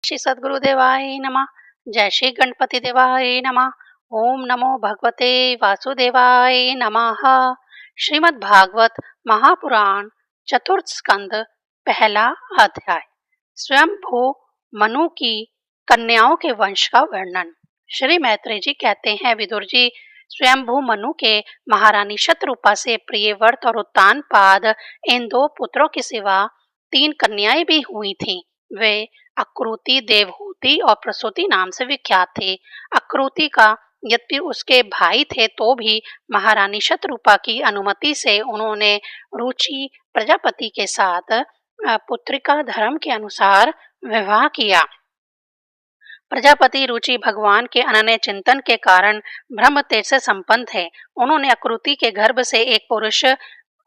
श्री सद्गुरुदेवाय नमः। जय श्री गणपति देवाय नमः। ओम नमो भगवते वासुदेवाय नमः। श्रीमद् भागवत महापुराण चतुर्थ स्कंद पहला अध्याय। स्वयंभू मनु की कन्याओं के वंश का वर्णन। श्री मैत्रेय जी कहते हैं, विदुर जी, स्वयंभू मनु के महारानी शतरूपा से प्रियव्रत और उत्तानपाद इन दो पुत्रों के सिवा 3 कन्याएं भी हुई थीं। वे अक्रूति, देवहूति और प्रसूति नाम से विख्यात थे। अक्रूति का यद्यपि उसके भाई थे तो भी महारानी शतरूपा की अनुमति से उन्होंने रुचि प्रजापति के साथ पुत्रिका धर्म के अनुसार विवाह किया। प्रजापति रुचि भगवान के अनन्य चिंतन के कारण ब्रह्म तेज से संपन्न थे। उन्होंने अक्रूति के गर्भ से एक पुरुष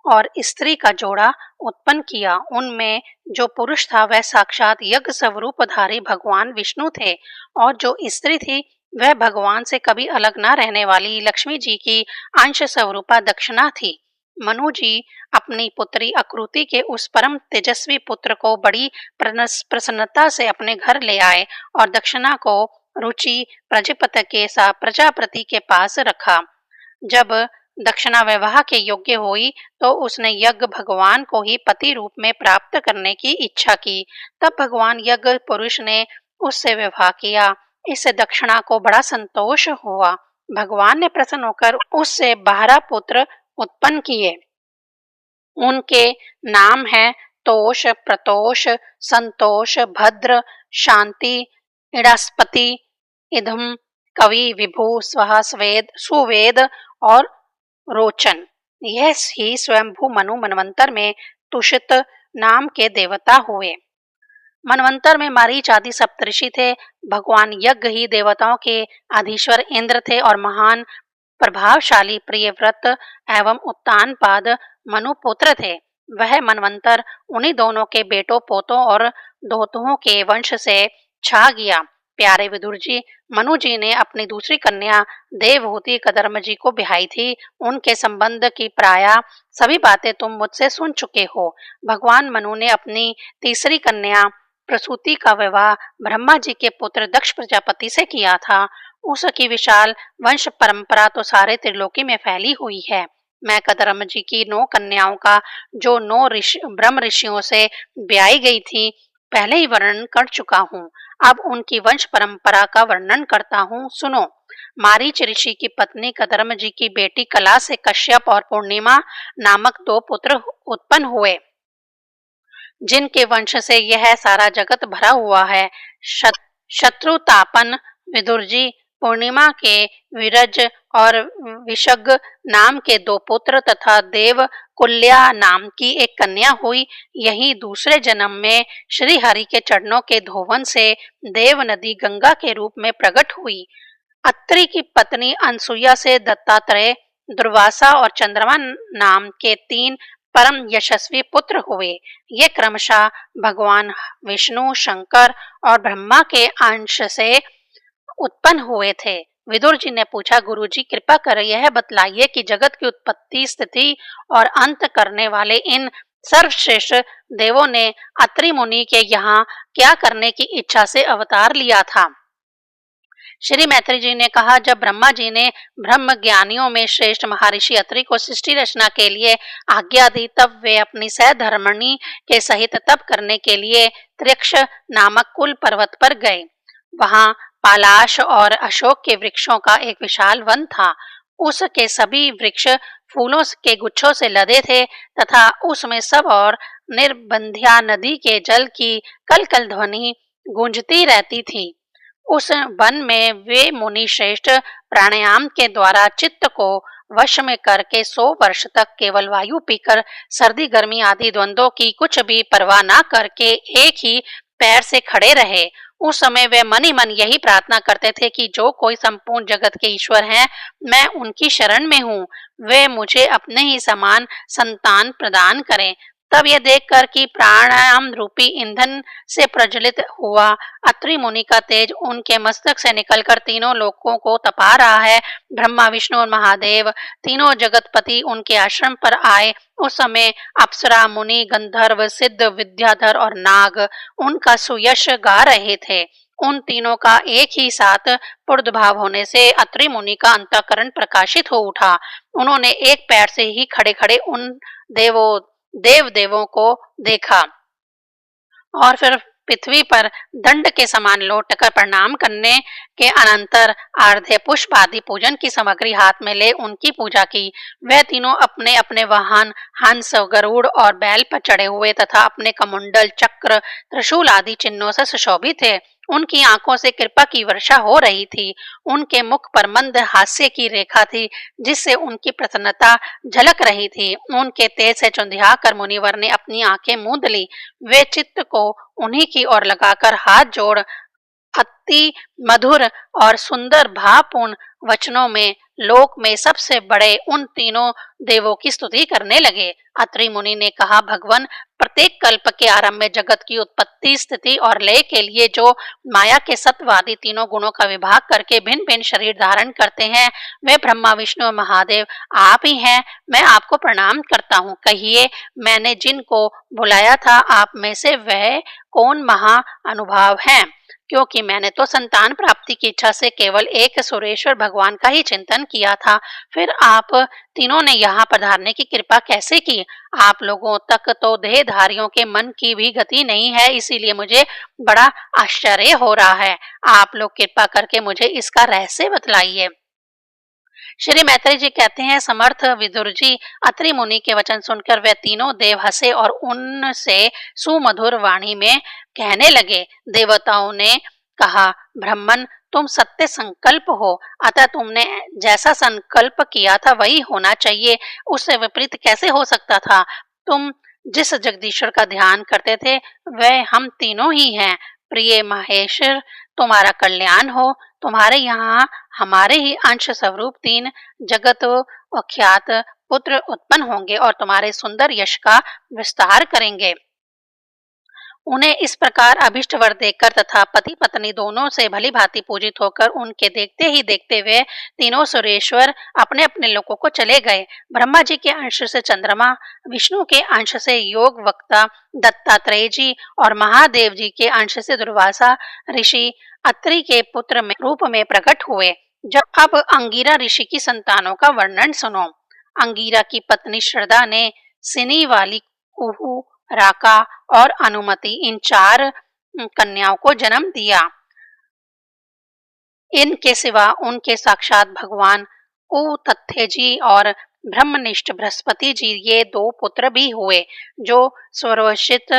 और स्त्री का जोड़ा उत्पन्न किया। उनमें जो पुरुष था वह साक्षात यज्ञ स्वरूपधारी भगवान विष्णु थे और जो स्त्री थी वह भगवान से कभी अलग न रहने वाली लक्ष्मी जी की अंश स्वरूपा दक्षिणा थी। मनु जी अपनी पुत्री अक्रूति के उस परम तेजस्वी पुत्र को बड़ी प्रसन्नता से अपने घर ले आए और दक्षिणा को रुचि प्रजापति के पास रखा। जब दक्षिणा विवाह के योग्य हुई तो उसने यज्ञ भगवान को ही पति रूप में प्राप्त करने की इच्छा की। तब भगवान यज्ञ पुरुष ने उससे विवाह किया। इससे दक्षिणा को बड़ा संतोष हुआ। भगवान ने प्रसन्न होकर उससे 12 पुत्र उत्पन्न किए। उनके नाम हैं तोष, प्रतोष, संतोष, भद्र, शांति, इडास्पति, इधम, कवि, विभु, स्वः, स्वेद, सुवेद और रोचन। यह ही स्वयंभू मनु मनवंतर में तुषित नाम के देवता हुए। मनवंतर में मारीच आदि सप्तऋषि थे। भगवान यज्ञ ही देवताओं के अधीश्वर इंद्र थे और महान प्रभावशाली प्रियव्रत एवं उत्तानपाद मनुपुत्र थे। वह मनवंतर उन्हीं दोनों के बेटों, पोतों और दोतों के वंश से छा गया। प्यारे विदुर जी, मनु जी ने अपनी दूसरी कन्या देवहूति कदर्म जी को ब्याही थी। उनके संबंध की प्राय सभी बातें तुम मुझसे सुन चुके हो। भगवान मनु ने अपनी तीसरी कन्या प्रसूति का विवाह ब्रह्मा जी के पुत्र दक्ष प्रजापति से किया था। उसकी विशाल वंश परंपरा तो सारे त्रिलोकी में फैली हुई है। मैं कदर्म जी की 9 कन्याओं का जो 9 ब्रह्म ऋषियों से ब्याही गई थी पहले ही वर्णन कर चुका हूँ। अब उनकी वंश परंपरा का वर्णन करता हूँ, सुनो। मारीच ऋषि की पत्नी कदर्म जी की बेटी कला से कश्यप और पूर्णिमा नामक 2 पुत्र उत्पन्न हुए, जिनके वंश से यह सारा जगत भरा हुआ है। शत्रुतापन विदुर जी, पूर्णिमा के विरज और विशग नाम के 2 पुत्र तथा देव कुल्या नाम की एक कन्या हुई। यही दूसरे जन्म में श्री हरि के चरणों के धोवन से देव नदी गंगा के रूप में प्रकट हुई। अत्रि की पत्नी अनसुईया से दत्तात्रेय, दुर्वासा और चंद्रमा नाम के 3 परम यशस्वी पुत्र हुए। ये क्रमशः भगवान विष्णु, शंकर और ब्रह्मा के अंश से उत्पन्न हुए थे। विदुर जी ने पूछा, गुरुजी कृपा कर यह बतलाइए कि जगत की उत्पत्ति, स्थिति और अंत करने वाले इन सर्वश्रेष्ठ देवों ने अत्रि मुनि के यहाँ क्या करने की इच्छा से अवतार लिया था। श्री मैत्रेय जी ने कहा, जब ब्रह्मा जी ने ब्रह्म ज्ञानियों में श्रेष्ठ महर्षि अत्रि को सृष्टि रचना के लिए आज्ञा दी, तब वे अपनी सहधर्मिणी के सहित तप करने के लिए त्र्यक्ष नामक कुल पर्वत पर गए। वहां पालाश और अशोक के वृक्षों का एक विशाल वन था। उसके सभी वृक्ष फूलों के गुच्छों से लदे थे तथा उसमें सब और निर्बंध्या नदी के जल की कलकल ध्वनि गूंजती रहती थी। उस वन में वे मुनि श्रेष्ठ प्राणायाम के द्वारा चित्त को वश में करके 100 वर्ष तक केवल वायु पीकर सर्दी गर्मी आदि द्वंद्वों की कुछ भी परवाह न करके एक ही पैर से खड़े रहे। उस समय वे मन ही मन यही प्रार्थना करते थे कि जो कोई संपूर्ण जगत के ईश्वर हैं, मैं उनकी शरण में हूँ, वे मुझे अपने ही समान संतान प्रदान करें। तब यह देखकर कि प्राणायाम रूपी ईंधन से प्रज्वलित हुआ अत्रि मुनि का तेज उनके मस्तक से निकलकर तीनों लोकों को तपा रहा है। ब्रह्मा, विष्णु और महादेव तीनों जगतपति उनके आश्रम पर आए। उस समय अप्सरा, मुनि, गंधर्व, सिद्ध, विद्याधर और नाग उनका सुयश गा रहे थे। उन तीनों का एक ही साथ पुर्दभाव होने से अत्रि मुनि का अंतःकरण प्रकाशित हो उठा। उन्होंने एक पैर से ही खड़े खड़े उन देवों को देखा और फिर पृथ्वी पर दंड के समान लौटकर प्रणाम करने के अनंतर आर्ध्य पुष्प आदि पूजन की सामग्री हाथ में ले उनकी पूजा की। वह तीनों अपने अपने वाहन हंस, गरुड़ और बैल पर चढ़े हुए तथा अपने कमंडल, चक्र, त्रिशूल आदि चिन्हों से सुशोभित थे। उनकी आंखों से कृपा की वर्षा हो रही थी। उनके मुख पर मंद हास्य की रेखा थी जिससे उनकी प्रसन्नता झलक रही थी। उनके तेज से चुंधिया कर मुनिवर ने अपनी आंखें मूंद ली। वे चित्त को उन्हीं की ओर लगाकर हाथ जोड़ अति मधुर और सुंदर भावपूर्ण वचनों में लोक में सबसे बड़े उन तीनों देवों की स्तुति करने लगे। अत्रि मुनि ने कहा, भगवान, प्रत्येक कल्प के आरंभ में जगत की उत्पत्ति, स्थिति और लय के लिए जो माया के सत्वादी तीनों गुणों का विभाग करके भिन्न भिन्न शरीर धारण करते हैं, वे ब्रह्मा, विष्णु और महादेव आप ही हैं। मैं आपको प्रणाम करता हूँ। कहिए, मैंने जिनको बुलाया था आप में से वह कौन महा अनुभाव है? क्योंकि मैंने तो संतान प्राप्ति की इच्छा से केवल एक सुरेश्वर भगवान का ही चिंतन किया था। फिर आप तीनों ने यहाँ पधारने की कृपा कैसे की? आप लोगों तक तो देहधारियों के मन की भी गति नहीं है, इसीलिए मुझे बड़ा आश्चर्य हो रहा है। आप लोग कृपा करके मुझे इसका रहस्य बतलाइए। श्री मैत्रेय जी कहते हैं, समर्थ विदुर जी, अत्रि मुनि के वचन सुनकर वे तीनों देव हंसे और उनसे सुमधुर वाणी में कहने लगे। देवताओं ने कहा, ब्राह्मण, तुम सत्य संकल्प हो, अतः तुमने जैसा संकल्प किया था वही होना चाहिए। उससे विपरीत कैसे हो सकता था? तुम जिस जगदीश्वर का ध्यान करते थे वह हम तीनों ही हैं। प्रिय महेश्वर, तुम्हारा कल्याण हो। तुम्हारे यहाँ हमारे ही अंश स्वरूप तीन जगत ख्यात पुत्र उत्पन्न होंगे और तुम्हारे सुंदर यश का विस्तार करेंगे। उन्हें इस प्रकार अभिष्ट वर देकर तथा पति पत्नी दोनों से भली भांति पूजित होकर उनके देखते ही देखते हुए तीनों सुरेश्वर अपने अपने लोकों को चले गए। ब्रह्मा जी के अंश से चंद्रमा, विष्णु के अंश से योग वक्ता दत्तात्रेय जी और महादेव जी के अंश से दुर्वासा ऋषि अत्रि के पुत्र में रूप में प्रकट हुए। जब अब अंगिरा ऋषि की संतानों का वर्णन सुनो। अंगिरा की पत्नी श्रद्धा ने सिनी वाली, कुहू, राका और अनुमति इन चार कन्याओं को जन्म दिया। इनके सिवा उनके साक्षात भगवान उतथ्य जी और ब्रह्मनिष्ठ बृहस्पति जी ये दो पुत्र भी हुए जो स्वरोषित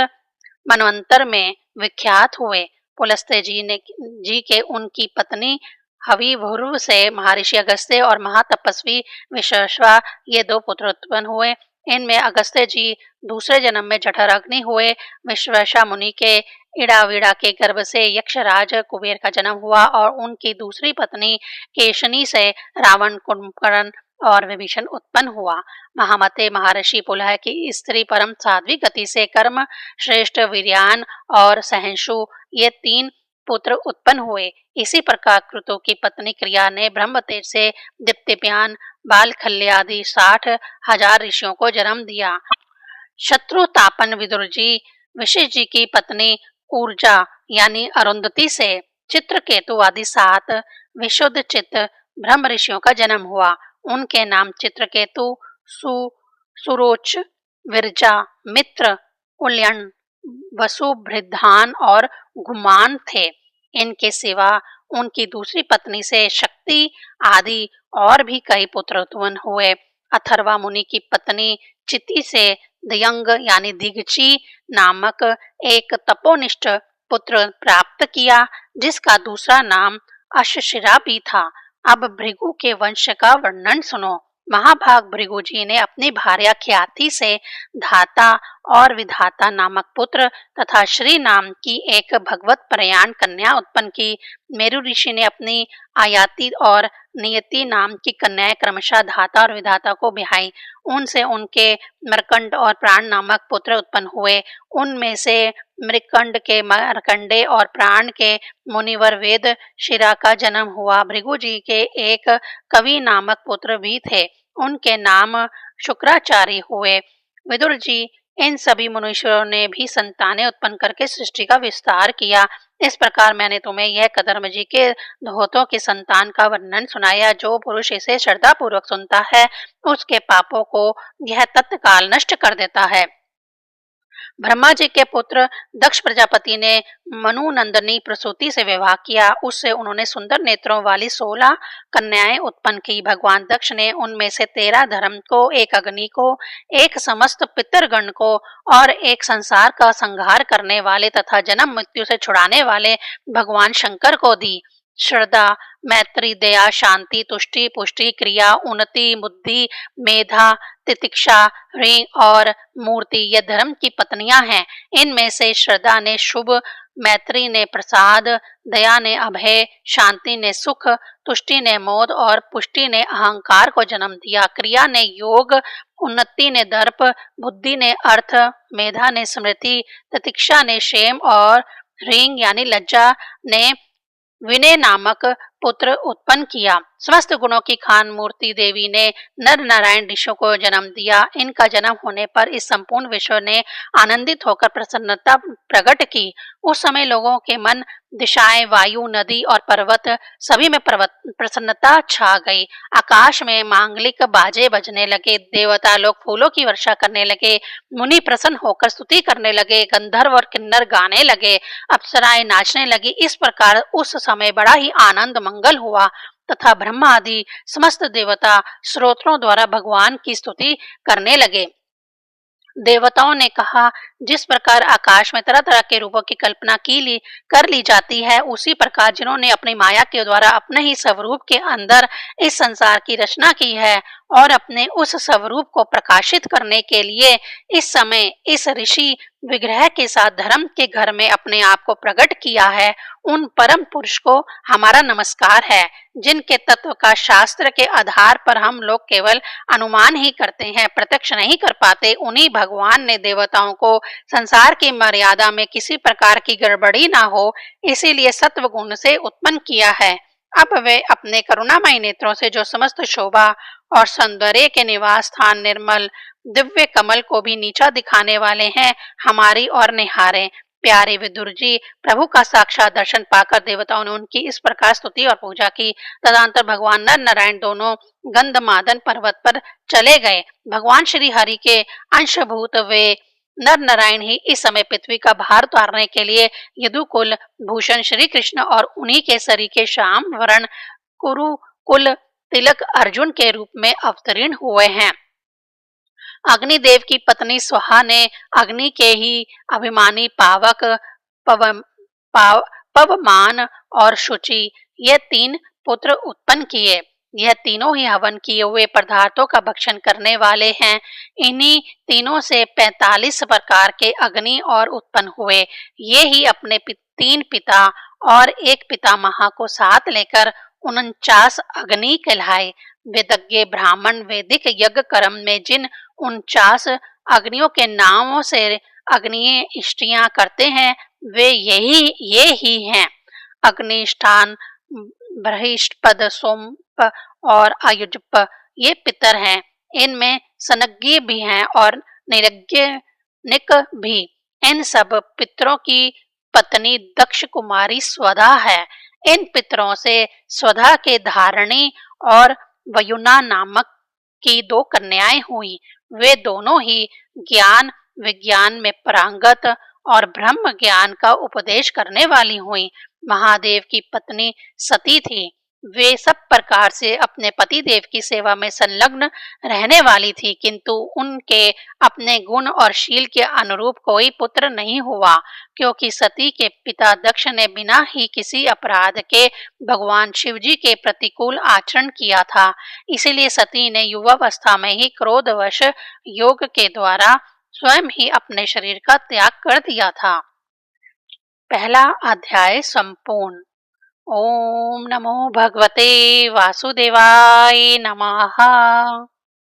मनवंतर में विख्यात हुए। पुलस्त्य जी के उनकी पत्नी हविभुर्व से महर्षि अगस्त्य और महातपस्वी विश्वावा ये दो पुत्र उत्पन्न हुए। इनमें अगस्त्य जी दूसरे जन्म में जठर अग्नि हुए। विश्वावा मुनि के इड़ाविड़ा के गर्भ से यक्षराज कुबेर का जन्म हुआ और उनकी दूसरी पत्नी केशनी से रावण, कुंभकर्ण और विभीषण उत्पन्न हुआ। महामते महर्षि पुलह की स्त्री परम साध्वी गति से कर्म श्रेष्ठ वीर्यान और सहंशु ये तीन पुत्र उत्पन्न हुए। इसी प्रकार कृतु की पत्नी क्रिया ने ब्रह्म तेज से दीप्तिप्यान, बालखल्य आदि 60,000 ऋषियों को जन्म दिया। शत्रु तापन विदुर जी, विशिष्ट जी की पत्नी ऊर्जा यानी अरुंधति से चित्रकेतु आदि 7 विशुद्ध चित्त ब्रह्म ऋषियों का जन्म हुआ। उनके नाम चित्रकेतु, सुरोच, विरजा, मित्र, उल्यन, वसु, बृद्धान और गुमान थे। इनके सिवा उनकी दूसरी पत्नी से शक्ति आदि और भी कई पुत्र उत्पन्न हुए। अथर्वा मुनि की पत्नी चिति से दयंग यानी दिगची नामक एक तपोनिष्ठ पुत्र प्राप्त किया जिसका दूसरा नाम अशशिरा भी था। अब भृगु के वंश का वर्णन सुनो। महाभाग भृगु जी ने अपनी भार्या ख्याति से धाता और विधाता नामक पुत्र तथा श्री नाम की एक भगवत प्रयाण कन्या उत्पन्न की। मेरु ऋषि ने अपनी आयाति और नियति नाम की कन्याएं क्रमशः धाता और विधाता को ब्याही। उनसे उनके मर्कंड और प्राण नामक पुत्र उत्पन्न हुए। उनमें से मृकंड के मार्कंडे और प्राण के मुनिवर वेद शिरा का जन्म हुआ। भृगु जी के एक कवि नामक पुत्र भी थे, उनके नाम शुक्राचार्य हुए। विदुर जी इन सभी मनुष्यों ने भी संतानें उत्पन्न करके सृष्टि का विस्तार किया। इस प्रकार मैंने तुम्हें यह कदर्म जी के धोतों की संतान का वर्णन सुनाया। जो पुरुष इसे श्रद्धा पूर्वक सुनता है उसके पापों को यह तत्काल नष्ट कर देता है। ब्रह्मा जी के पुत्र दक्ष प्रजापति ने मनु नंदनी प्रसूति से विवाह किया। उससे उन्होंने सुंदर नेत्रों वाली 16 कन्याएं उत्पन्न की। भगवान दक्ष ने उनमें से 13 धर्म को, एक अग्नि को, एक समस्त पितरगण को और एक संसार का संहार करने वाले तथा जन्म मृत्यु से छुड़ाने वाले भगवान शंकर को दी। श्रद्धा, मैत्री, दया, शांति, तुष्टि, पुष्टि, क्रिया, उन्नति, बुद्धि, मेधा, तितिक्षा, ऋण और मूर्ति ये धर्म की पत्नियां हैं। इनमें से श्रद्धा ने शुभ, मैत्री ने प्रसाद, दया ने अभय, शांति ने सुख, तुष्टि ने मोद और पुष्टि ने अहंकार को जन्म दिया। क्रिया ने योग, उन्नति ने दर्प, बुद्धि ने अर्थ, मेधा ने स्मृति, तितिक्षा ने क्षेम और ऋण यानी लज्जा ने विनय नामक पुत्र उत्पन्न किया। समस्त गुणों की खान मूर्ति देवी ने नर नारायण ऋषियों को जन्म दिया। इनका जन्म होने पर इस संपूर्ण विश्व ने आनंदित होकर प्रसन्नता प्रकट की। उस समय लोगों के मन, दिशाएं, वायु, नदी और पर्वत सभी में प्रसन्नता छा गई। आकाश में मांगलिक बाजे बजने लगे, देवता लोग फूलों की वर्षा करने लगे, मुनि प्रसन्न होकर स्तुति करने लगे, गंधर्व और किन्नर गाने लगे, अप्सराएं नाचने लगी। इस प्रकार उस समय बड़ा ही आनंद मंगल हुआ तथा ब्रह्मा आदि समस्त देवता स्तोत्रों द्वारा भगवान की स्तुति करने लगे। देवताओं ने कहा, जिस प्रकार आकाश में तरह तरह के रूपों की कल्पना कर ली जाती है, उसी प्रकार जिन्होंने अपनी माया के द्वारा अपने ही स्वरूप के अंदर इस संसार की रचना की है और अपने उस स्वरूप को प्रकाशित करने के लिए इस समय इस ऋषि विग्रह के साथ धर्म के घर में अपने आप को प्रकट किया है, उन परम पुरुष को हमारा नमस्कार है। जिनके तत्व का शास्त्र के आधार पर हम लोग केवल अनुमान ही करते हैं, प्रत्यक्ष नहीं कर पाते, उन्हीं भगवान ने देवताओं को संसार की मर्यादा में किसी प्रकार की गड़बड़ी ना हो, इसीलिए सत्व गुण से उत्पन्न किया है। अब वे अपने करुणामय नेत्रों से जो समस्त शोभा और सौंदर्य के निवास स्थान निर्मल दिव्य कमल को भी नीचा दिखाने वाले हैं, हमारी और निहारें। प्यारे विदुर जी, प्रभु का साक्षात दर्शन पाकर देवताओं ने उनकी इस प्रकार स्तुति और पूजा की। तदनंतर भगवान नर नारायण दोनों गंधमादन पर्वत पर चले गए। भगवान श्री हरि के अंशभूत वे नर नारायण ही इस समय पृथ्वी का भार उतारने के लिए यदुकुल भूषण श्री कृष्ण और उन्हीं के सरी के श्याम वर्ण कुरुकुल तिलक अर्जुन के रूप में अवतीर्ण हुए हैं। अग्निदेव की पत्नी स्वाहा ने अग्नि के ही अभिमानी पावक, पवमान और शुचि ये 3 पुत्र उत्पन्न किए। यह तीनों ही हवन किए हुए पदार्थों का भक्षण करने वाले हैं। इन्हीं तीनों से 45 प्रकार के अग्नि और उत्पन्न हुए। ये ही अपने 3 पिता और एक पितामह को साथ लेकर 49 अग्नि कहलाए। वेदज्ञ ब्राह्मण वैदिक यज्ञ कर्म में जिन 49 अग्नियों के नामों से अग्निय इष्टियां करते हैं, वे ये ही हैं: अग्निष्ठान, बृहस्पति, सोमप और आयुजप ये पितर हैं। इनमें सनज्ञ भी हैं और निरज्ञनिक भी। इन सब पितरों की पत्नी दक्ष कुमारी स्वधा है। इन पितरों से स्वधा के धारणी और वयुना नामक की 2 कन्याएं हुई। वे दोनों ही ज्ञान विज्ञान में पारंगत और ब्रह्म ज्ञान का उपदेश करने वाली हुई। महादेव की पत्नी सती थी। वे सब प्रकार से अपने पति देव की सेवा में संलग्न रहने वाली थी, किंतु उनके अपने गुण और शील के अनुरूप कोई पुत्र नहीं हुआ, क्योंकि सती के पिता दक्ष ने बिना ही किसी अपराध के भगवान शिव जी के प्रतिकूल आचरण किया था। इसीलिए सती ने युवावस्था में ही क्रोधवश योग के द्वारा स्वयं ही अपने शरीर का त्याग कर दिया था। पहला अध्याय संपूर्ण। ओम नमो भगवते वासुदेवाय नमः।